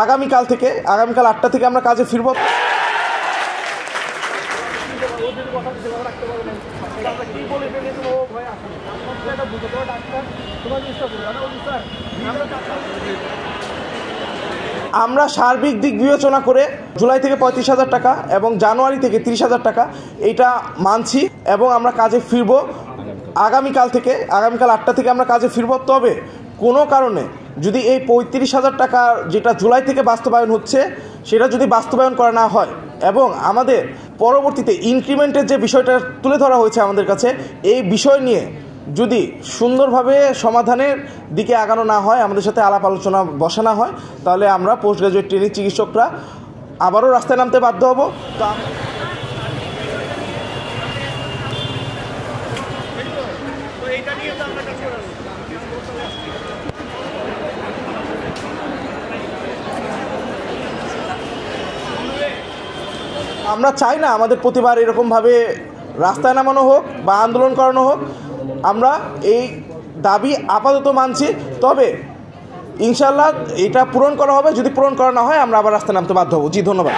আগামীকাল 8টা থেকে আমরা কাজে ফিরব। আমরা সার্বিক দিক বিবেচনা করে জুলাই থেকে 35,000 টাকা এবং জানুয়ারি থেকে 30,000 টাকা এইটা মানছি এবং আমরা কাজে ফিরব আগামীকাল 8টা থেকে আমরা কাজে ফিরব। তবে কোনো কারণে যদি এই 35,000 টাকা যেটা জুলাই থেকে বাস্তবায়ন হচ্ছে সেটা যদি বাস্তবায়ন করা না হয় এবং আমাদের পরবর্তীতে ইনক্রিমেন্টের যে বিষয়টা তুলে ধরা হয়েছে আমাদের কাছে, এই বিষয় নিয়ে যদি সুন্দরভাবে সমাধানের দিকে আগানো না হয়, আমাদের সাথে আলাপ আলোচনা বসানো হয়, তাহলে আমরা পোস্ট গ্রাজুয়েট ট্রেনিং চিকিৎসকরা আবারও রাস্তায় নামতে বাধ্য হব। তো আমরা চাই না আমাদের প্রতিবার এরকমভাবে রাস্তায় নামানো হোক বা আন্দোলন করানো হোক। আমরা এই দাবি আপাতত মানছি, তবে ইনশাল্লাহ এটা পূরণ করা হবে। যদি পূরণ করা না হয় আমরা আবার রাস্তায় নামতে বাধ্য হব। জি, ধন্যবাদ।